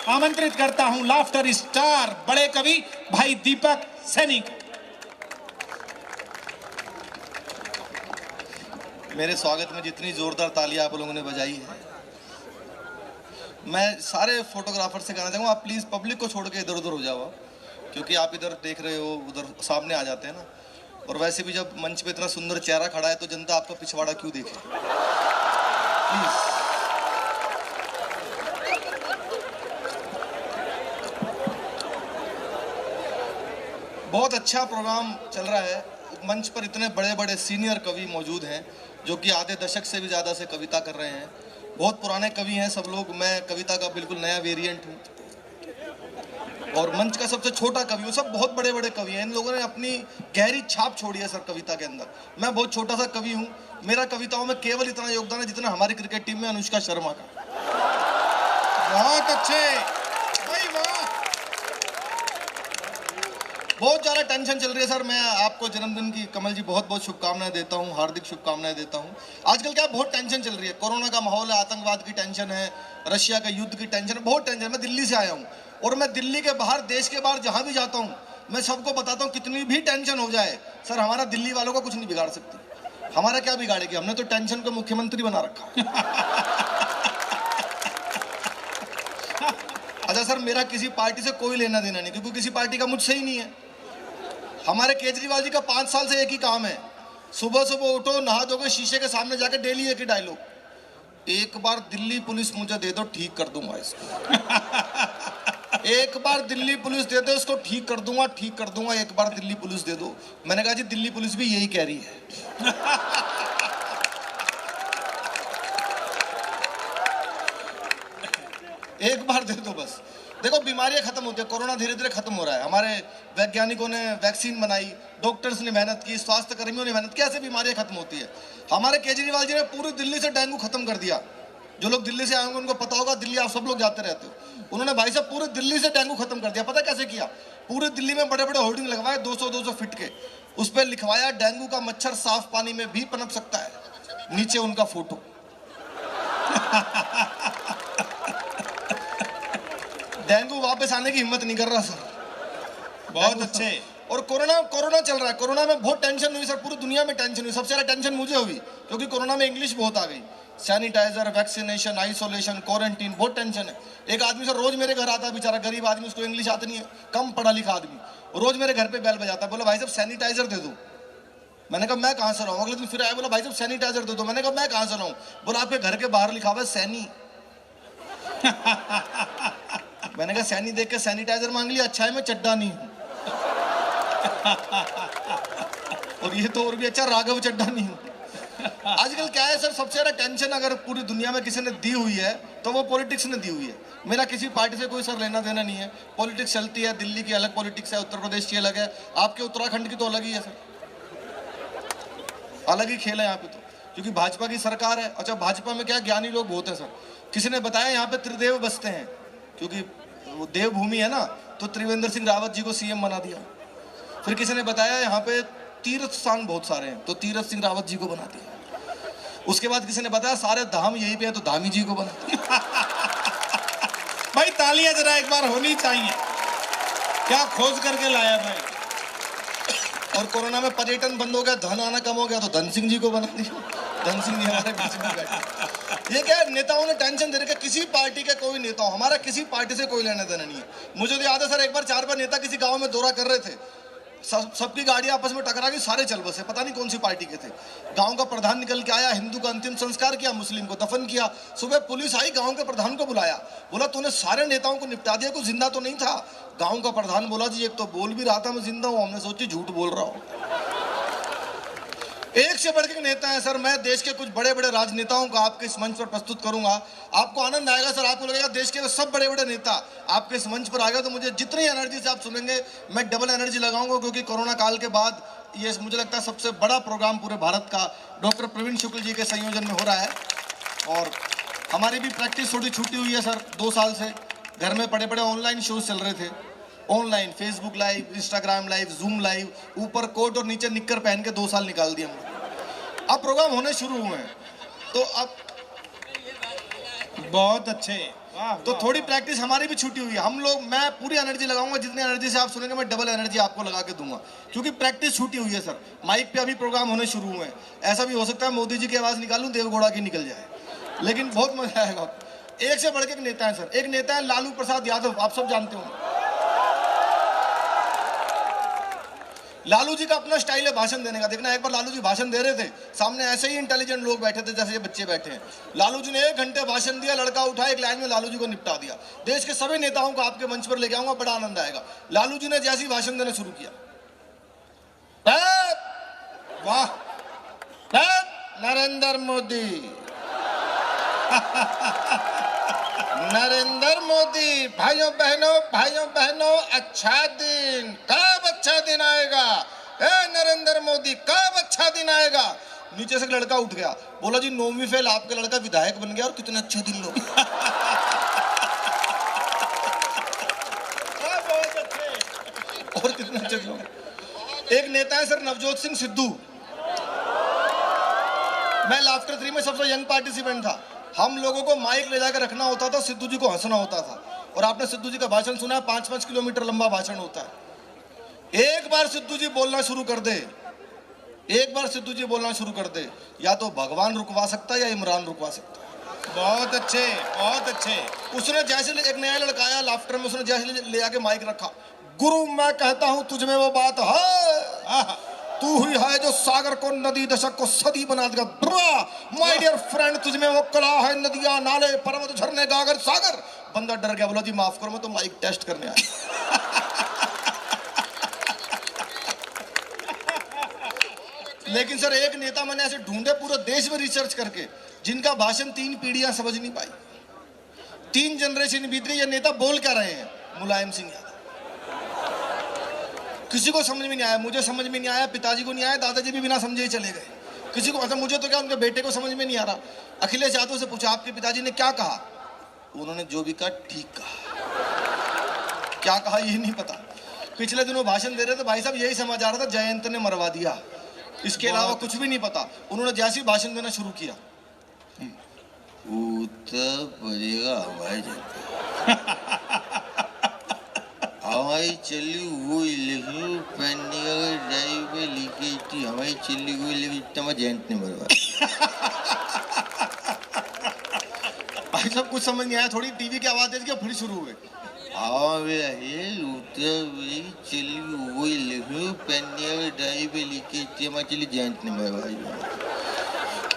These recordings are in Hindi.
आमंत्रित करता हूं लाफ्टर स्टार बड़े कवि भाई दीपक सैनी को। मेरे स्वागत में जितनी जोरदार तालियां आप लोगों ने बजाई है, मैं सारे फोटोग्राफर से कहना चाहूँगा, आप प्लीज़ पब्लिक को छोड़ के इधर उधर हो जाओ, क्योंकि आप इधर देख रहे हो, उधर सामने आ जाते हैं ना। और वैसे भी जब मंच पे इतना सुंदर चेहरा खड़ा है तो जनता आपका पिछवाड़ा क्यों देखे, प्लीज़। बहुत अच्छा प्रोग्राम चल रहा है। मंच पर इतने बड़े बड़े सीनियर कवि मौजूद हैं जो कि आधे दशक से भी ज़्यादा से कविता कर रहे हैं। बहुत पुराने कवि हैं सब लोग, मैं कविता का बिल्कुल नया वेरिएंट हूँ और मंच का सबसे छोटा कवि हूँ। सब बहुत बड़े बड़े कवि हैं, इन लोगों ने अपनी गहरी छाप छोड़ी है सर कविता के अंदर। मैं बहुत छोटा सा कवि हूँ, मेरा कविताओं में केवल इतना योगदान है जितना हमारी क्रिकेट टीम में अनुष्का शर्मा का। बहुत अच्छे भाई, वाह। बहुत ज़्यादा टेंशन चल रही है सर। मैं आपको जन्मदिन की कमल जी बहुत बहुत शुभकामनाएं देता हूं, हार्दिक शुभकामनाएं देता हूं। आजकल क्या बहुत टेंशन चल रही है, कोरोना का माहौल है, आतंकवाद की टेंशन है, रशिया का युद्ध की टेंशन है, बहुत टेंशन। मैं दिल्ली से आया हूं और मैं दिल्ली के बाहर, देश के बाहर जहां भी जाता हूं, मैं सबको बताता हूं कितनी भी टेंशन हो जाए सर, हमारा दिल्ली वालों को कुछ नहीं बिगाड़ सकती। हमारा क्या बिगाड़ेगी, हमने तो टेंशन को मुख्यमंत्री बना रखा। अच्छा सर, मेरा किसी पार्टी से कोई लेना देना नहीं, क्योंकि किसी पार्टी का मुझसे ही नहीं है। हमारे केजरीवाल जी का 5 साल से एक ही काम है, सुबह सुबह उठो, नहा धोके शीशे के सामने जाके डेली एक ही डायलॉग, एक बार दिल्ली पुलिस मुझे दे दो, ठीक कर दूंगा इसको। एक बार दिल्ली पुलिस दे दो, इसको ठीक कर दूंगा, ठीक कर दूंगा, एक बार दिल्ली पुलिस दे दो। मैंने कहा जी दिल्ली पुलिस भी यही कह रही है। एक बार दे दो बस। देखो बीमारियां खत्म होती है, कोरोना धीरे धीरे खत्म हो रहा है। हमारे वैज्ञानिकों ने वैक्सीन बनाई, डॉक्टर्स ने मेहनत की, स्वास्थ्य कर्मियों ने मेहनत की, ऐसे बीमारियां खत्म होती है। हमारे केजरीवाल जी ने पूरी दिल्ली से डेंगू खत्म कर दिया। जो लोग दिल्ली से आए होंगे उनको पता होगा, दिल्ली आप सब लोग जाते रहते हो। उन्होंने भाई साहब पूरी दिल्ली से डेंगू खत्म कर दिया। पता कैसे किया? पूरी दिल्ली में बड़े बड़े होर्डिंग लगवाए 200-200 फीट के, उस पर लिखवाया डेंगू का मच्छर साफ पानी में भी पनप सकता है, नीचे उनका फोटो। डेंगू वापस आने की हिम्मत नहीं कर रहा सर। बहुत अच्छे। और कोरोना चल रहा है, कोरोना में बहुत टेंशन हुई सर, पूरी दुनिया में टेंशन हुई। सबसे ज्यादा टेंशन मुझे हुई क्योंकि कोरोना में इंग्लिश बहुत आ गई। सैनिटाइजर, वैक्सीनेशन, आइसोलेशन, क्वारंटीन, बहुत टेंशन है। एक आदमी सर रोज मेरे घर आता है, बेचारा गरीब आदमी, उसको इंग्लिश आती नहीं है, कम पढ़ा लिखा आदमी, रोज मेरे घर पे बेल बजाता है, बोला भाई साहब सैनिटाइजर दे दो। मैंने कहा मैं कहाँ से लाऊं? अगले दिन फिर आया, बोला भाई साहब सैनिटाइजर दे दो। मैंने कहा मैं कहाँ से लाऊं? बोला आपके घर के बाहर लिखा हुआ है सैनी। मैंने कहा सैनी देख के सैनिटाइजर मांग लिया, अच्छा है मैं चड्डा नहीं हूं। और ये तो और भी अच्छा, राघव चड्डा नहीं हूं। आजकल क्या है सर, सबसे ज्यादा टेंशन अगर पूरी दुनिया में किसी ने दी हुई है तो वो पॉलिटिक्स ने दी हुई है। मेरा किसी पार्टी से कोई सर लेना देना नहीं है। पॉलिटिक्स चलती है, दिल्ली की अलग पॉलिटिक्स है, उत्तर प्रदेश की अलग है, आपके उत्तराखंड की तो अलग ही है सर, अलग ही खेल है यहाँ पे तो, क्योंकि भाजपा की सरकार है। अच्छा भाजपा में क्या ज्ञानी लोग बहुत है सर। किसी ने बताया यहाँ पे त्रिदेव बसते हैं, क्योंकि वो देवभूमि है ना, तो त्रिवेंद्र सिंह रावत जी को सीएम बना दिया। फिर किसी ने बताया यहाँ पे तीर्थ स्थान बहुत सारे हैं, तो तीर्थ सिंह रावत जी को बना दिया। उसके बाद किसी ने बताया सारे धाम यहीं पे हैं, तो धामी जी को बना दिया। भाई तालियां जरा एक बार होनी चाहिए, क्या खोज करके लाया भाई। और कोरोना में पर्यटन बंद हो गया, धन आना कम हो गया, तो धन सिंह जी को बना दिया। धन सिंह जी हमारे बीच में बैठे। ये क्या है, नेताओं ने टेंशन दे रखा, किसी पार्टी के कोई नेता हो, हमारा किसी पार्टी से कोई लेना देना नहीं है। मुझे तो याद है सर, एक बार 4 नेता किसी गांव में दौरा कर रहे थे, सबकी गाड़ी आपस में टकरा गई, सारे चल बसे, पता नहीं कौन सी पार्टी के थे। गांव का प्रधान निकल के आया, हिंदू का अंतिम संस्कार किया, मुस्लिम को दफन किया। सुबह पुलिस आई, गांव के प्रधान को बुलाया, बोला तूने सारे नेताओं को निपटा दिया, कोई जिंदा तो नहीं था? गांव का प्रधान बोला जी एक तो बोल भी रहा था मैं जिंदा हूं, हमने सोची झूठ बोल रहा हूं। एक से बढ़ के नेता है सर। मैं देश के कुछ बड़े बड़े राजनेताओं को आपके इस मंच पर प्रस्तुत करूंगा, आपको आनंद आएगा सर। आपको लगेगा देश के सब बड़े बड़े नेता आपके इस मंच पर आ गए, तो मुझे जितनी एनर्जी से आप सुनेंगे मैं डबल एनर्जी लगाऊंगा, क्योंकि कोरोना काल के बाद ये मुझे लगता है सबसे बड़ा प्रोग्राम पूरे भारत का डॉक्टर प्रवीण शुक्ल जी के संयोजन में हो रहा है। और हमारी भी प्रैक्टिस थोड़ी छूटी हुई है सर, 2 साल से घर में बड़े बड़े ऑनलाइन शोज चल रहे थे, online Facebook live, Instagram live, zoom live, ऊपर कोट और नीचे निक्कर पहन के 2 साल निकाल दिए हमने। अब प्रोग्राम होने शुरू हुए हैं, तो अब बहुत अच्छे, तो थोड़ी प्रैक्टिस हमारी भी छूटी हुई है। हम लोग, मैं पूरी एनर्जी लगाऊंगा, जितनी एनर्जी से आप सुनेंगे मैं डबल एनर्जी आपको लगा के दूंगा, क्योंकि प्रैक्टिस छूटी हुई है सर। माइक पे अभी प्रोग्राम होने शुरू हुए हैं, ऐसा भी हो सकता है मोदी जी की आवाज़ निकालूं देवगौड़ा की निकल जाए, लेकिन बहुत मजा आएगा। एक से बढ़ के एक नेता है सर। एक नेता है लालू प्रसाद यादव, आप सब जानते हो। लालू जी का अपना स्टाइल है भाषण देने का। देखना, एक बार लालू जी भाषण दे रहे थे, सामने ऐसे ही इंटेलिजेंट लोग बैठे थे जैसे ये बच्चे बैठे हैं। लालू जी ने 1 घंटे भाषण दिया, लड़का उठा एक लाइन में लालू जी को निपटा दिया। देश के सभी नेताओं को आपके मंच पर लेके आऊंगा, बड़ा आनंद आएगा। लालू जी ने जैसे ही भाषण देना शुरू किया, वाह, नरेंद्र मोदी नरेंद्र मोदी, भाइयों बहनों, अच्छा दिन, कब अच्छा दिन आएगा? नरेंद्र मोदी, कब अच्छा दिन आएगा? नीचे से एक लड़का उठ गया, बोला जी 9वीं फेल आपका लड़का विधायक बन गया, और कितना अच्छा दिन लोग। बहुत अच्छे, और कितना अच्छे लोग। एक नेता है सर नवजोत सिंह सिद्धू। मैं लाफ्टर 3 में सबसे यंग पार्टिसिपेंट था। हम लोगों को माइक ले जाकर रखना होता था, सिद्धू जी को हंसना होता था। और आपने सिद्धू जी का भाषण सुना है, 5-5 किलोमीटर लंबा भाषण होता है। एक बार सिद्धू जी बोलना शुरू कर दे, या तो भगवान रुकवा सकता है या इमरान रुकवा सकता है। बहुत अच्छे, बहुत अच्छे। उसने जैसे एक नया लड़का आया लाफ्टर में, उसने जैसे ले आके माइक रखा, गुरु मैं कहता हूं तुझमें वो बात है, तू ही है जो सागर को नदी, दशक को सदी बना देगा। माय डियर फ्रेंड, तुझमें वो कला है, नदियां, नाले, पर्वत, झरने, गागर, सागर। बंदा डर गया, बोला जी माफ करो, मैं तो माइक टेस्ट करने आया। लेकिन सर एक नेता मैंने ऐसे ढूंढे पूरे देश में रिसर्च करके, जिनका भाषण 3 पीढ़ियां समझ नहीं पाई, 3 जनरेशन बीत गई, ये नेता बोल क्या रहे हैं? मुलायम सिंह यादव। किसी को समझ में नहीं आया, मुझे समझ में नहीं आया, पिताजी को नहीं आया, दादाजी भी बिना समझे ही चले गए। किसी को, मतलब मुझे तो क्या, उनके बेटे को समझ में नहीं आ रहा। अखिलेश यादव से पूछा आपके पिताजी ने क्या कहा? उन्होंने जो भी कहा ठीक कहा, क्या कहा ये नहीं पता। पिछले दिनों भाषण दे रहे थे, भाई साहब यही समझ आ रहा था जयंत ने मरवा दिया, इसके अलावा कुछ भी नहीं पता। उन्होंने जैसे ही भाषण देना शुरू किया, उत्तर पड़ेगा हमारी हमारी चली हुई लिखी पेंडिंग ड्राइव पे लीकेज थी, हमारी चली हुई लिखी जयंत ने मरवा। भाई सब कुछ समझ नहीं आया, थोड़ी टीवी की आवाज दे दी, फिर शुरू हुए। चली हुई लिखी पेंडिंग ड्राइव पे लीकेज थी, हमारी चली जयंत ने मरवा।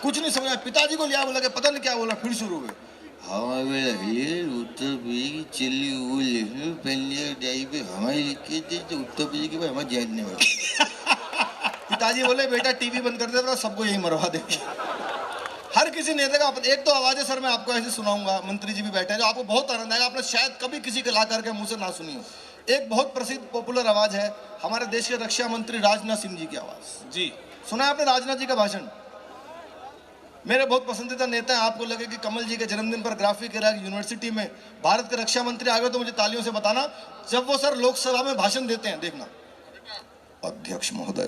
कुछ नहीं समझा, पिताजी को लिया, बोला कि पता नहीं क्या बोला, फिर शुरू हुए। उत्तर प्रदेश चली हुई पिताजी बोले बेटा टीवी बंद कर दे, सबको यही मरवा देंगे। हर किसी नेता का एक तो आवाज है सर, मैं आपको ऐसे सुनाऊंगा, मंत्री जी भी बैठे हैं, जो आपको बहुत आनंद आएगा, आपने शायद कभी किसी कलाकार के मुंह से ना सुनी हो। एक बहुत प्रसिद्ध पॉपुलर आवाज है हमारे देश के रक्षा मंत्री राजनाथ सिंह जी की आवाज। जी सुना है आपने राजनाथ जी का भाषण? मेरे बहुत पसंदीदा नेता हैं। आपको लगे कि कमल जी के जन्मदिन पर ग्राफिक यूनिवर्सिटी में भारत के रक्षा मंत्री आ गए तो मुझे तालियों से बताना, जब वो सर लोकसभा में भाषण देते हैं, देखना। अध्यक्ष महोदय,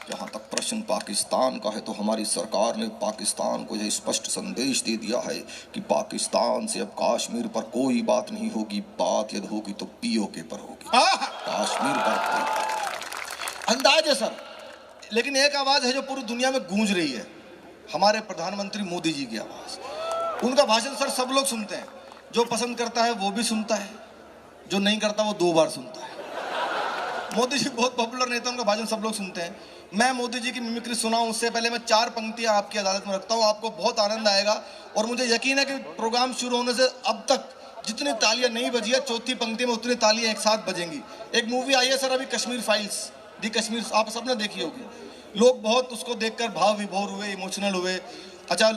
जहां तक प्रश्न पाकिस्तान का है तो हमारी सरकार ने पाकिस्तान को यह स्पष्ट संदेश दे दिया है कि पाकिस्तान से अब कश्मीर पर कोई बात नहीं होगी, बात यदि होगी तो पीओके पर होगी, कश्मीर पर। अंदाज है सर, लेकिन एक आवाज है जो पूरी दुनिया में गूंज रही है, हमारे प्रधानमंत्री मोदी जी की आवाज। उनका भाषण सर सब लोग सुनते हैं, जो पसंद करता है वो भी सुनता है, जो नहीं करता वो 2 बार सुनता है। मोदी जी बहुत पॉपुलर नेता, उनका भाषण सब लोग सुनते हैं। मैं मोदी जी की मिमिक्री सुनाऊं उससे पहले मैं 4 पंक्तियां आपकी अदालत में रखता हूं, आपको बहुत आनंद आएगा। और मुझे यकीन है कि प्रोग्राम शुरू होने से अब तक जितनी तालियां नहीं बजी है, 4थी पंक्ति में उतनी तालियां एक साथ बजेंगी। एक मूवी आई है सर अभी, कश्मीर फाइल्स, दी कश्मीर, आप सबने देखी होगी। लोग बहुत उसको देखकर भाव विभोर हुए, इमोशनल हुए। अच्छा,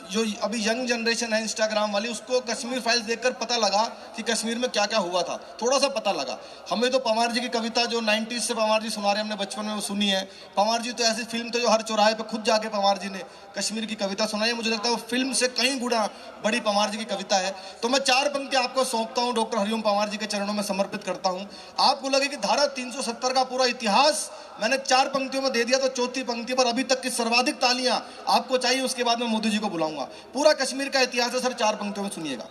जो अभी यंग जनरेशन है इंस्टाग्राम वाली, उसको कश्मीर फाइल्स देखकर पता लगा कि कश्मीर में क्या क्या हुआ था, थोड़ा सा पता लगा। हमें तो पंवार जी की कविता जो 90s से पंवार जी सुना रहे, हमने बचपन में वो सुनी है। पंवार जी तो ऐसी फिल्म थे जो हर चौराहे पे खुद जाके पंवार जी ने कश्मीर की कविता सुनाई है। मुझे लगता है वो फिल्म से कहीं गुना बड़ी पंवार जी की कविता है। तो मैं 4 पंक्ति आपको सौंपता हूँ, डॉक्टर हरिओम पंवार जी के चरणों में समर्पित करता हूँ। आपको लगे कि धारा 370 का पूरा इतिहास मैंने 4 पंक्तियों में दे दिया, तो चौथी पंक्ति पर अभी तक की सर्वाधिक तालियां आपको चाहिए, उसके बाद मैं मोदी जी को बुलाऊंगा। पूरा कश्मीर का इतिहास है सर, 4 पंक्तियों में सुनिएगा।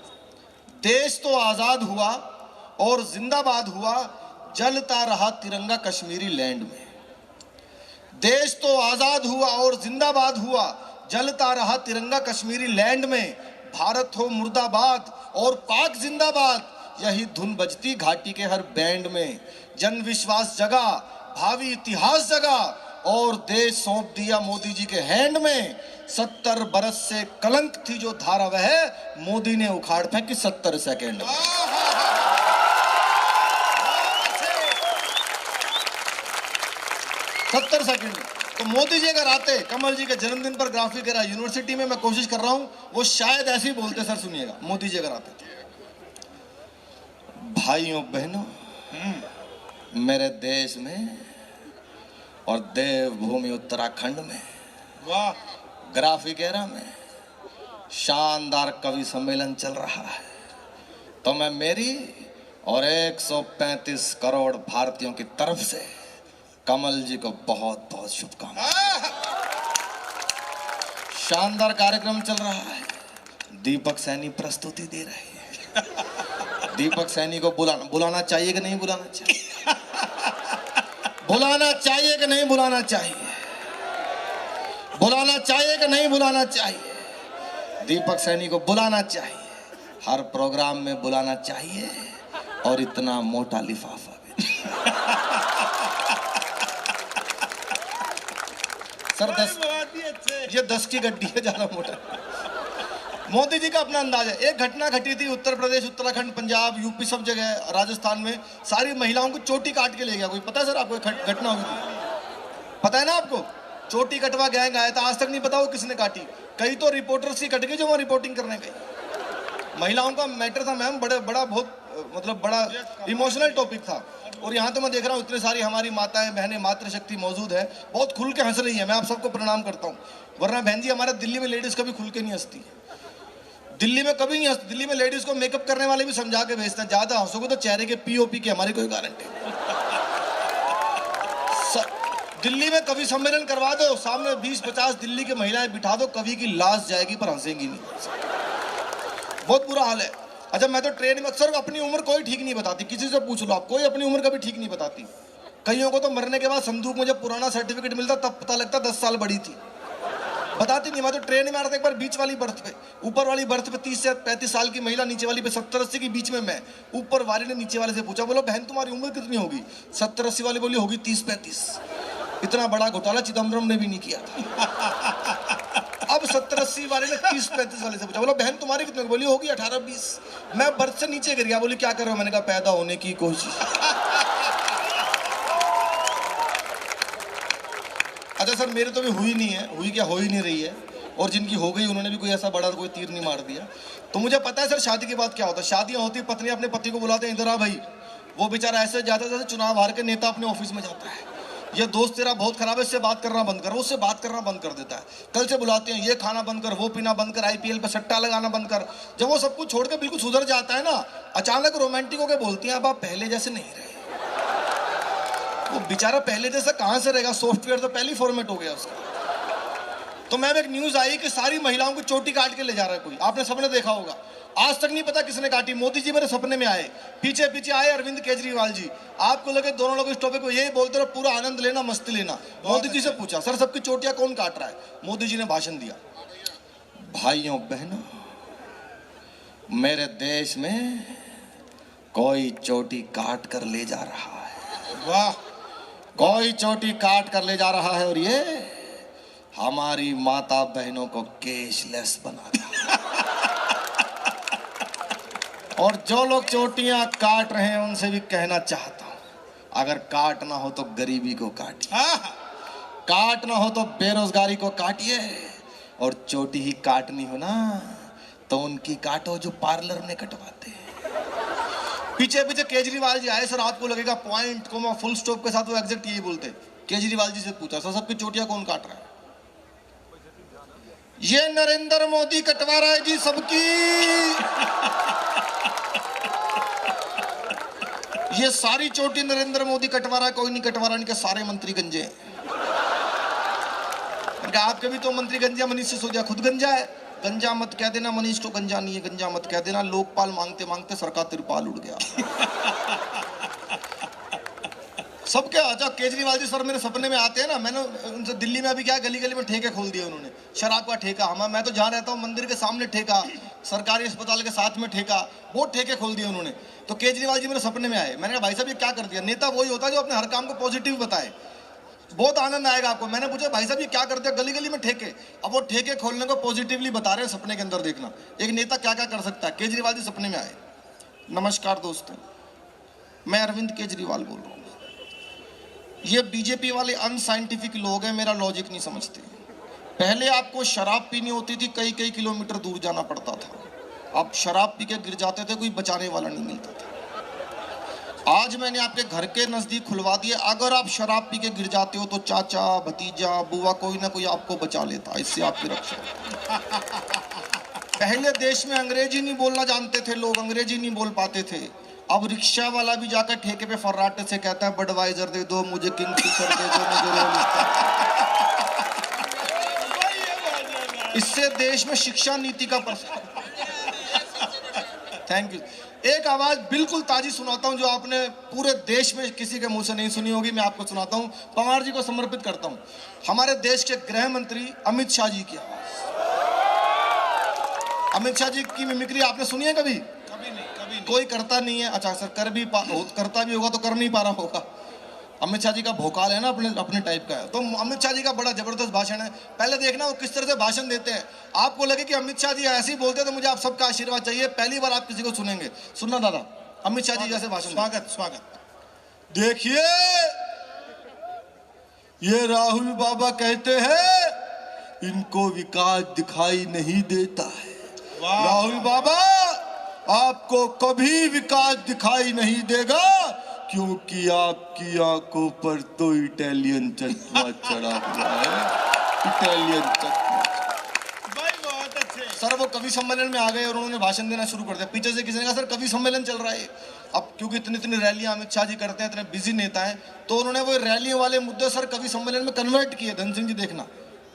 देश तो आजाद हुआ और जिंदाबाद हुआ, जलता रहा तिरंगा कश्मीरी लैंड में। देश तो आजाद हुआ और जिंदाबाद हुआ, जलता रहा तिरंगा कश्मीरी लैंड में। भारत हो मुर्दाबाद और पाक जिंदाबाद, यही धुन बजती घाटी के हर बैंड में। जन विश्वास जगा, भावी इतिहास जगा और देश सौंप दिया मोदी जी के हैंड में। 70 बरस से कलंक थी जो धारा वह मोदी ने उखाड़ फेंकी 70 सेकेंड में। 70 सेकेंड में। तो मोदी जी अगर आते कमल जी के जन्मदिन पर ग्राफिक एरा यूनिवर्सिटी में, मैं कोशिश कर रहा हूं, वो शायद ऐसे ही बोलते। सर सुनिएगा, मोदी जी अगर आते थे। भाइयों बहनों, मेरे देश में और देवभूमि उत्तराखंड में, वाह, ग्राफिक एरा में शानदार कवि सम्मेलन चल रहा है। तो मैं मेरी और 135 करोड़ भारतीयों की तरफ से कमल जी को बहुत बहुत शुभकामनाएं। शानदार कार्यक्रम चल रहा है। दीपक सैनी प्रस्तुति दे रहे हैं। दीपक सैनी को बुलाना चाहिए कि नहीं बुलाना चाहिए? बुलाना चाहिए कि नहीं बुलाना चाहिए? बुलाना चाहिए कि नहीं बुलाना चाहिए? दीपक सैनी को बुलाना चाहिए, हर प्रोग्राम में बुलाना चाहिए, और इतना मोटा लिफाफा भी। सर 10 की गड्डी है, ज्यादा मोटा। मोदी जी का अपना अंदाज है। एक घटना घटी थी उत्तर प्रदेश, उत्तराखंड, पंजाब, यूपी, सब जगह, राजस्थान में सारी महिलाओं को चोटी काट के ले गया कोई। पता है सर आपको? घटना हुई थी, पता है ना आपको? चोटी कटवा गैंग आया था, आज तक नहीं पता वो किसने काटी। कई तो रिपोर्टर्स ही कट गई जो वहां रिपोर्टिंग करने गई। महिलाओं का मैटर था मैम, बड़ा बहुत मतलब बड़ा इमोशनल टॉपिक था। और यहाँ तो मैं देख रहा हूँ इतने सारी हमारी माताएं बहनें, मातृशक्ति मौजूद है, बहुत खुल के हंस रही है। मैं आप सबको प्रणाम करता हूँ। वरना बहन जी, हमारे दिल्ली में लेडीज कभी खुल के नहीं हंसती। दिल्ली में कभी नहीं हंसती। दिल्ली में लेडीज को मेकअप करने वाले भी समझा के भेजते हैं, ज्यादा हंसोगे तो चेहरे के पीओपी की हमारी कोई गारंटी। दिल्ली में कवि सम्मेलन करवा दो, सामने 20-50 दिल्ली की महिलाएं बिठा दो, कवि की लाश जाएगी पर हंसेंगी नहीं। बहुत बुरा हाल है। अच्छा, मैं तो ट्रेन में अक्सर अपनी उम्र कोई ठीक नहीं बताती, किसी से पूछ लो आप, कोई अपनी उम्र कभी ठीक नहीं बताती। कईयों को तो मरने के बाद संदूक में जब पुराना सर्टिफिकेट मिलता तब पता लगता 10 साल बड़ी थी, बताती नहीं। मैं तो ट्रेन में आ रहा था एक बार, बीच वाली बर्थ पे, ऊपर वाली बर्थ पे 30 से 35 साल की महिला, नीचे वाली पे 70-80 के बीच में मैं। ऊपर वाले ने नीचे वाले से पूछा, बोलो बहन तुम्हारी उम्र कितनी होगी? 70-80 वाली बोली होगी 30-35। इतना बड़ा घोटाला चिदम्बरम ने भी नहीं किया था। अब 70-80 वाले ने 30-35 वाले से पूछा, बोलो बहन तुम्हारी कितनी होगी? बोली होगी 18-20। मैं बर्थ से नीचे गिर गया। बोली क्या कर रहे हो? मैंने कहा पैदा होने की कोशिश। अच्छा सर, मेरे तो भी हुई नहीं है, हुई क्या हो ही नहीं रही है, और जिनकी हो गई उन्होंने भी कोई ऐसा बड़ा कोई तीर नहीं मार दिया। तो मुझे पता है सर शादी के बाद क्या होता है। शादियां होती, पत्नी अपने पति को बुलाते हैं, इधर आ भाई। वो बेचारा ऐसे जाता है जैसे चुनाव हार के नेता अपने ऑफिस में जाता है। ये दोस्त तेरा बहुत खराब है, इससे बात करना बंद कर। उससे बात करना बंद कर देता है। कल से बुलाते हैं, ये खाना बंद कर, वो पीना बंद कर, IPL पे सट्टा लगाना बंद कर। जब वो सब कुछ छोड़ के बिल्कुल सुधर जाता है ना, अचानक रोमांटिक होकर बोलती हैं अब आप पहले जैसे नहीं रहे। वो बेचारा पहले जैसा कहां से रहेगा? सॉफ्टवेयर तो पहले ही फॉर्मेट हो गया उसका। तो मैम एक न्यूज आई कि सारी महिलाओं को चोटी काट के ले जा रहा है कोई। आपने सबने देखा होगा। आज तक नहीं पता किसने काटी। मोदी जी मेरे सपने में आए, पीछे पीछे आए अरविंद केजरीवाल जी। आपको लगे दोनों लोग इस टॉपिक को यही बोलते रहो, पूरा आनंद लेना, मस्ती लेना। मोदी जी से पूछा, सर सबकी चोटियां कौन काट रहा है? मोदी जी ने भाषण दिया, भाइयों बहनों, मेरे देश में कोई चोटी काट कर ले जा रहा है। वाह, कोई चोटी काट कर ले जा रहा है, और ये हमारी माता बहनों को केशलेस बना दिया। और जो लोग चोटियां काट रहे हैं उनसे भी कहना चाहता हूं, अगर काटना हो तो गरीबी को काटिए, काटना हो तो बेरोजगारी को काटिए, और चोटी ही काटनी हो ना तो उनकी काटो जो पार्लर में कटवाते हैं। पीछे पीछे केजरीवाल जी आए, सर आपको लगेगा पॉइंट कोमा फुल स्टॉप के साथ वो एग्जैक्ट यही बोलते। केजरीवाल जी से पूछा, सर सबकी चोटियां कौन काट रहा है? ये नरेंद्र मोदी कटवा रहा है जी सबकी। ये सारी चोटी नरेंद्र मोदी कटवा रहा है, कोई नहीं कटवा रहा, इनके सारे मंत्री गंजे हैं। आपके भी तो मंत्री गंजा, मनीष सिसोदिया खुद गंजा है। गंजा मत कह देना मनीष को, गंजा नहीं है, गंजा मत कह देना। लोकपाल मांगते मांगते सरकार तिरपाल उड़ गया। सबके अच्छा केजरीवाल जी सर मेरे सपने में आते हैं ना, मैंने उनसे दिल्ली में अभी क्या गली गली में ठेके खोल दिए उन्होंने, शराब का ठेका। हम मैं तो जहाँ रहता हूँ मंदिर के सामने ठेका, सरकारी अस्पताल के साथ में ठेका, बहुत ठेके खोल दिए उन्होंने। तो केजरीवाल जी मेरे सपने में आए, मैंने कहा भाई साहब ये क्या कर दिया? नेता वही होता है जो अपने हर काम को पॉजिटिव बताए, बहुत आनंद आएगा आपको। मैंने पूछा भाई साहब ये क्या करते हैं? गली गली में ठेके। अब वो ठेके खोलने को पॉजिटिवली बता रहे हैं सपने के अंदर, देखना एक नेता क्या क्या कर सकता है। केजरीवाल जी सपने में आए, नमस्कार दोस्तों, मैं अरविंद केजरीवाल बोल रहा हूँ। ये बीजेपी वाले अनसाइंटिफिक लोग हैं, मेरा लॉजिक नहीं समझते। पहले आपको शराब पीनी होती थी, कई कई किलोमीटर दूर जाना पड़ता था। आप शराब पी के गिर जाते थे, कोई बचाने वाला नहीं मिलता था। आज मैंने आपके घर के नजदीक खुलवा दिया, अगर आप शराब पी के गिर जाते हो तो चाचा भतीजा बुआ कोई ना कोई आपको बचा लेता है, इससे आपकी रक्षा। पहले देश में अंग्रेजी नहीं बोलना जानते थे लोग, अंग्रेजी नहीं बोल पाते थे। अब रिक्शा वाला भी जाकर ठेके पे फर्राटे से कहता है बडवाइजर दे दो मुझे, किंगफिशर दे दो मुझे, रोल स्टार। इससे देश में शिक्षा नीति का प्रसार। Thank you. एक आवाज बिल्कुल ताजी सुनाता हूं जो आपने पूरे देश में किसी के मुंह से नहीं सुनी होगी, मैं आपको सुनाता हूं, पवार जी को समर्पित करता हूं। हमारे देश के गृह मंत्री अमित शाह जी की आवाज। अमित शाह जी की मिमिक्री आपने सुनी है कभी? कभी नहीं। कोई करता नहीं है। अच्छा सर करता भी होगा तो कर नहीं पा रहा होगा। अमित शाह जी का भोकाल है ना, अपने टाइप का है। तो अमित शाह जी का बड़ा जबरदस्त भाषण है, पहले देखना वो किस तरह से भाषण देते हैं। आपको लगे कि अमित शाह जी ऐसे ही बोलते हैं तो मुझे आप सबका आशीर्वाद चाहिए, पहली बार आप किसी को सुनेंगे। सुनना दादा, अमित शाह जी जैसे भाषण। स्वागत। देखिए ये राहुल बाबा कहते हैं इनको विकास दिखाई नहीं देता है। राहुल बाबा आपको कभी विकास दिखाई नहीं देगा क्योंकि आपकी आंखों पर तो इटालियन चश्मा चढ़ा हुआ है। इटालियन चश्मा। भाई बहुत अच्छे। सर वो कवि सम्मेलन में आ गए और उन्होंने भाषण देना शुरू कर दिया। पीछे से किसी ने कहा सर कवि सम्मेलन चल रहा है। अब क्योंकि इतनी रैलियां अमित शाह जी करते हैं, इतने बिजी नेता हैं, तो उन्होंने वो रैलियों वाले मुद्दे सर कवि सम्मेलन में कन्वर्ट किए। धन सिंह जी देखना,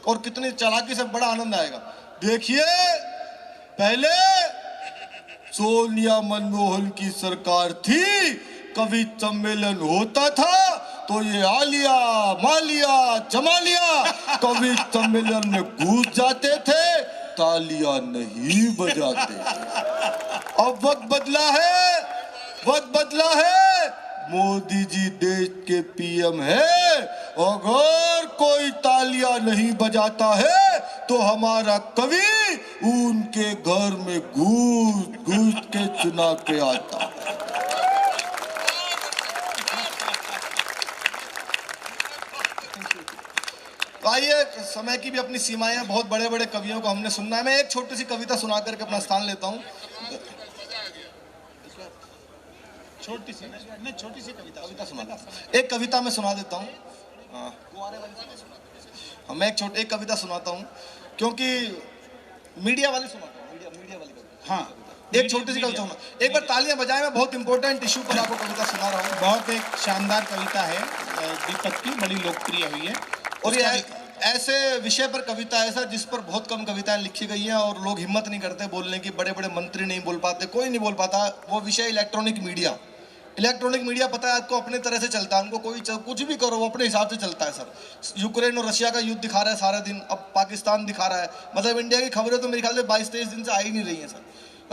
और कितनी चालाकी से, बड़ा आनंद आएगा। देखिए पहले सोनिया मनमोहन की सरकार थी, कवि सम्मेलन होता था तो ये आलिया मालिया जमालिया कवि सम्मेलन में घुस जाते थे, तालियां नहीं बजाते। अब वक्त बदला है, वक्त बदला है। मोदी जी देश के पीएम है, अगर कोई तालियां नहीं बजाता है तो हमारा कवि उनके घर में घूस घूस के चुना के आता है। आइए, समय की भी अपनी सीमाएं हैं, बहुत बड़े बड़े कवियों को हमने सुनना है। मैं एक छोटी सी कविता सुना करके अपना स्थान लेता हूँ। छोटी सी कविता सुना, एक कविता मैं सुना देता हूँ। मैं एक कविता सुनाता हूँ क्योंकि मीडिया वाले सुनाता हूँ, मीडिया वाली कविता। हाँ, एक छोटी सी कविता सुना। एक बार तालियां बजाएं, मैं बहुत इंपॉर्टेंट इशू पर आपको कविता सुना रहा हूँ। बहुत एक शानदार कविता है दीपक की, बड़ी लोकप्रिय हुई है। और ये ऐसे विषय पर कविता है सर जिस पर बहुत कम कविताएं लिखी गई हैं और लोग हिम्मत नहीं करते बोलने की। बड़े बड़े मंत्री नहीं बोल पाते, कोई नहीं बोल पाता। वो विषय इलेक्ट्रॉनिक मीडिया। इलेक्ट्रॉनिक मीडिया पता है आपको अपने तरह से चलता है, उनको कोई कुछ भी करो वो अपने हिसाब से चलता है सर। यूक्रेन और रशिया का युद्ध दिखा रहा है सारा दिन, अब पाकिस्तान दिखा रहा है। मतलब इंडिया की खबरें तो मेरे ख्याल से 22-23 दिन से आ ही नहीं रही है सर।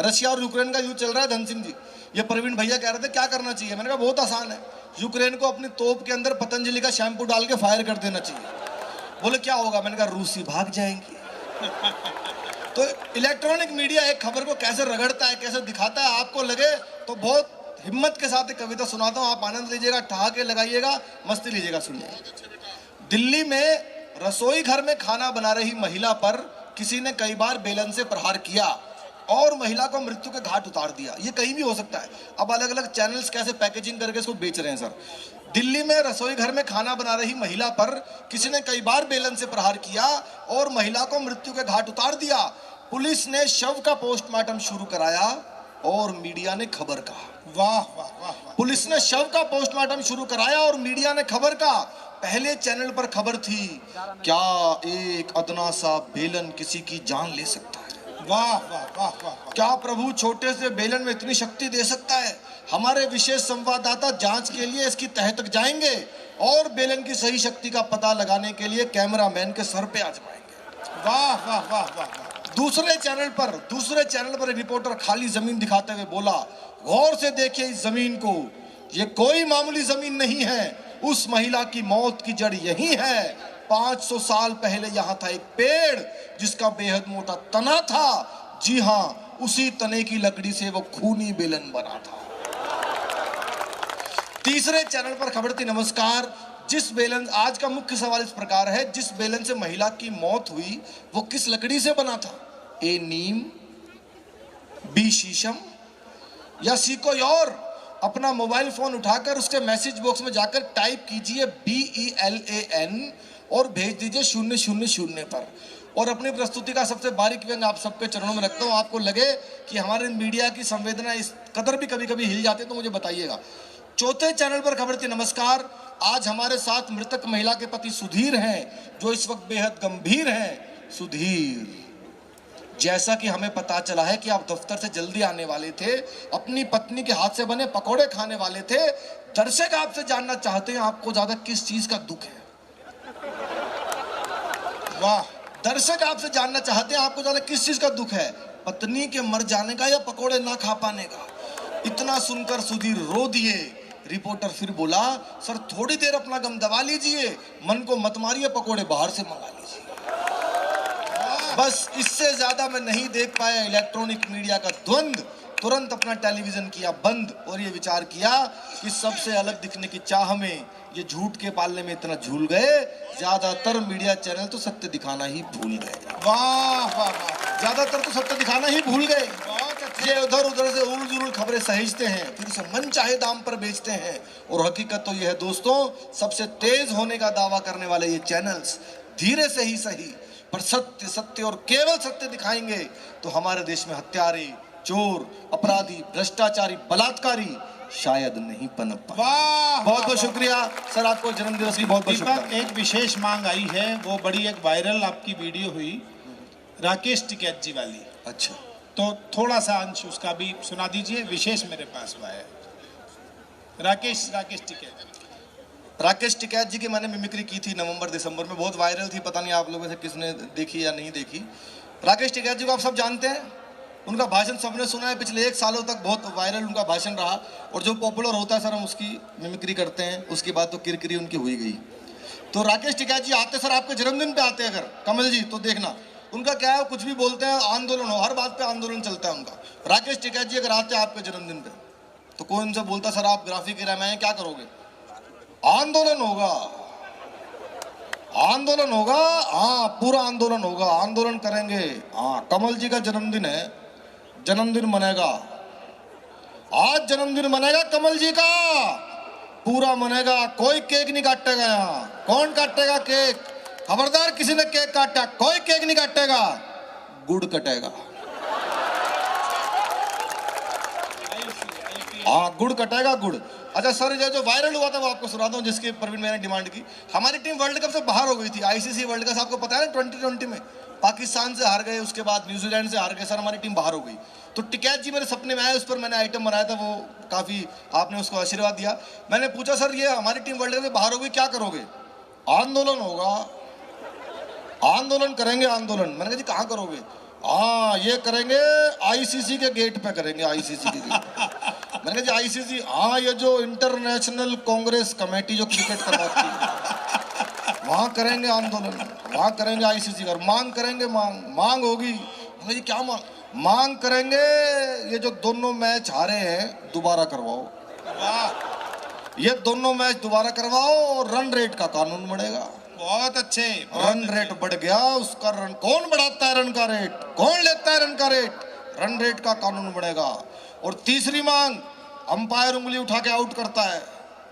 रशिया और यूक्रेन का युद्ध चल रहा है। धन सिंह जी, ये प्रवीण भैया कह रहे थे क्या करना चाहिए, मैंने कहा बहुत आसान है, यूक्रेन को अपनी तोप के अंदर पतंजलि का शैम्पू डाल के फायर कर देना चाहिए। बोले क्या होगा, मैंने कहा रूसी भाग जाएंगे। तो इलेक्ट्रॉनिक मीडिया एक खबर को कैसे रगड़ता है, कैसे दिखाता है, आपको लगे तो बहुत हिम्मत के साथ एक कविता सुनाता हूं, आप आनंद लीजिएगा, ठहाके लगाइएगा, मस्ती लीजिएगा, सुनिए। दिल्ली में रसोई घर में खाना बना रही महिला पर किसी ने कई बार बेलन से प्रहार किया और महिला को मृत्यु के घाट उतार दिया। ये कहीं भी हो सकता है। अब अलग अलग चैनल्स कैसे पैकेजिंग करके इसको बेच रहे हैं सर। दिल्ली में रसोई घर में खाना बना रही महिला पर किसी ने कई बार बेलन से प्रहार किया और महिला को मृत्यु के घाट उतार दिया। पुलिस ने शव का पोस्टमार्टम शुरू कराया और मीडिया ने खबर कहा। वाह वाह वाह वाह। पुलिस ने शव का पोस्टमार्टम शुरू कराया और मीडिया ने खबर कहा। पहले चैनल पर खबर थी, क्या एक अदना सा बेलन किसी की जान ले सकता है। वाह वाह वाह वाह। क्या प्रभु छोटे से बेलन में इतनी शक्ति दे सकता है। हमारे विशेष संवाददाता जांच के लिए इसकी तह तक जाएंगे और बेलन की सही शक्ति का पता लगाने के लिए कैमरामैन के सर पे आजमाएंगे। वाह वाह वाह वाह। दूसरे चैनल पर रिपोर्टर खाली जमीन दिखाते हुए बोला, गौर से देखिए इस जमीन को, ये कोई मामूली जमीन नहीं है। उस महिला की मौत की जड़ यही है। 500 साल पहले यहाँ था एक पेड़ जिसका बेहद मोटा तना था। जी हाँ, उसी तने की लकड़ी से वो खूनी बेलन बना था। तीसरे चैनल पर खबर थी, नमस्कार, जिस बेलन, आज का मुख्य सवाल इस प्रकार है, जिस बेलन से महिला की मौत हुई वो किस लकड़ी से बना था। ए नीम, बी शीशम या सी कोई और। अपना मोबाइल फोन उठाकर उसके मैसेज बॉक्स में जाकर टाइप कीजिए BELAN और भेज दीजिए 000 पर। और अपनी प्रस्तुति का सबसे बारीक व्यंग आप सबके चरणों में रखता हूँ। आपको लगे कि हमारे मीडिया की संवेदना इस कदर भी कभी कभी हिल जाती है तो मुझे बताइएगा। चौथे चैनल पर खबर थी, नमस्कार, आज हमारे साथ मृतक महिला के पति सुधीर हैं जो इस वक्त बेहद गंभीर हैं। सुधीर, जैसा कि हमें पता चला है कि आप दफ्तर से जल्दी आने वाले थे, अपनी पत्नी के हाथ से बने पकौड़े खाने वाले थे। दर्शक आपसे जानना चाहते हैं आपको ज्यादा किस चीज का दुख है। वाह। दर्शक आपसे जानना चाहते हैं आपको ज्यादा किस चीज का दुख है, पत्नी के मर जाने का या पकौड़े ना खा पाने का। इतना सुनकर सुधीर रो दिए। रिपोर्टर फिर बोला, सर थोड़ी देर अपना गम दबा लीजिए, मन को मत मारिए, पकौड़े बाहर से मंगा लीजिए। बस इससे ज्यादा मैं नहीं देख पाया इलेक्ट्रॉनिक मीडिया का द्वंद। तुरंत अपना टेलीविजन किया बंद और ये विचार किया कि सबसे अलग दिखने की चाह में ये झूठ के पालने में इतना झूल गए, ज्यादातर मीडिया चैनल तो सत्य दिखाना ही भूल गए। वाह वाह वाह। ज्यादातर तो सत्य दिखाना ही भूल गए। बहुत अच्छे। ये उधर उधर से उल जुल खबरें सहेजते हैं, फिर उसे मन चाहे दाम पर बेचते हैं। और हकीकत तो यह है दोस्तों, सबसे तेज होने का दावा करने वाले ये चैनल्स धीरे से ही सही पर सत्य सत्य और केवल सत्य दिखाएंगे तो हमारे देश में हत्यारे, चोर, अपराधी, भ्रष्टाचारी, बलात्कारी शायद नहीं पनप पाए। वाह। बहुत बहुत शुक्रिया सर, आपको जन्मदिवस की बहुत बहुत दीपक, शुभकामनाएं। एक विशेष मांग आई है, वो बड़ी एक वायरल आपकी वीडियो हुई राकेश टिकैत जी वाली। अच्छा, तो थोड़ा सा अंश उसका भी सुना दीजिए, विशेष मेरे पास हुआ है। राकेश टिकैत। राकेश टिकैत जी की मैंने मिमिक्री की थी नवंबर दिसंबर में, बहुत वायरल थी। पता नहीं आप लोगों से किसने देखी या नहीं देखी। राकेश टिकैत जी को आप सब जानते हैं, उनका भाषण सबने सुना है। पिछले 1 सालों तक बहुत वायरल उनका भाषण रहा। और जो पॉपुलर होता है सर, हम उसकी मिमिक्री करते हैं, उसके बाद तो किरकिरी उनकी हुई गई। तो राकेश टिकैत जी आते सर आपके जन्मदिन पे आते हैं अगर कमल जी, तो देखना उनका क्या है, कुछ भी बोलते हैं, आंदोलन हो, हर बात पे आंदोलन चलता है उनका। राकेश टिकैत जी अगर आते हैं आपके जन्मदिन पे तो कोई उनसे बोलता सर आप ग्राफिक रामायण क्या करोगे, आंदोलन होगा, आंदोलन होगा, हाँ पूरा आंदोलन होगा, आंदोलन करेंगे। हाँ, कमल जी का जन्मदिन है, जन्मदिन मनेगा, आज जन्मदिन मनेगा कमल जी का, पूरा मनेगा, कोई केक नहीं काटेगा। यहाँ कौन काटेगा केक, खबरदार किसी ने केक काटा, कोई केक नहीं काटेगा, गुड़ कटेगा। हाँ गुड़ कटेगा, गुड़। अच्छा सर, ये जो वायरल हुआ था वो आपको सुनाता हूँ, जिसकी प्रवीण मैंने डिमांड की। हमारी टीम वर्ल्ड कप से बाहर हो गई थी, ICC वर्ल्ड कप आपको पता है ना, 2020 में पाकिस्तान से हार गए, उसके बाद न्यूजीलैंड से हार गए सर, हमारी टीम बाहर हो गई। तो टिकैत जी मेरे सपने में आए, उस पर मैंने आइटम बनाया था, वो काफ़ी आपने उसको आशीर्वाद दिया। मैंने पूछा सर ये हमारी टीम वर्ल्ड कप से बाहर हो गई, क्या करोगे, आंदोलन होगा, आंदोलन करेंगे, आंदोलन। मैंने कहा जी कहाँ करोगे, हाँ ये करेंगे ICC के गेट पे करेंगे, ICC के गेट। मैंने कहा जी ICC, हाँ ये जो इंटरनेशनल कांग्रेस कमेटी जो क्रिकेट करवाती है वहाँ करेंगे आंदोलन, वहाँ करेंगे ICC का। मांग करेंगे, मांग होगी। मैंने जी क्या मांग करेंगे, ये जो दोनों मैच हारे हैं दोबारा करवाओ, ये दोनों मैच दोबारा करवाओ और रन रेट का कानून बढ़ेगा। बहुत अच्छे। रन रेट बढ़ गया, उसका रन कौन बढ़ाता है? रन का रेट कौन लेता है? रन का रेट, रन रेट का कानून बनेगा। और तीसरी मांग, अंपायर उंगली उठा के आउट करता है,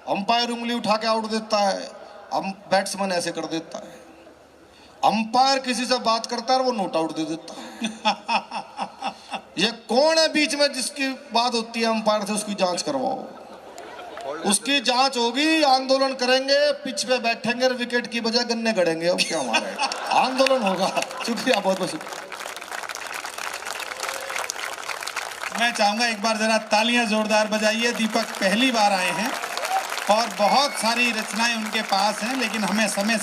अंपायर उंगली उठा के आउट देता है, बैट्समैन ऐसे कर देता है। अंपायर किसी से बात करता है, वो नोट आउट दे देता है। ये कौन है बीच में जिसकी बात होती है अंपायर से? उसकी जांच करवाओ, उसकी जांच होगी, आंदोलन करेंगे, पिच पे बैठेंगे, विकेट की बजाय गन्ने गड़ेंगे। अब क्या हमारा आंदोलन होगा। शुक्रिया, बहुत बहुत शुक्रिया। मैं चाहूंगा एक बार जरा तालियां जोरदार बजाइए। दीपक पहली बार आए हैं और बहुत सारी रचनाएं उनके पास हैं, लेकिन हमें समय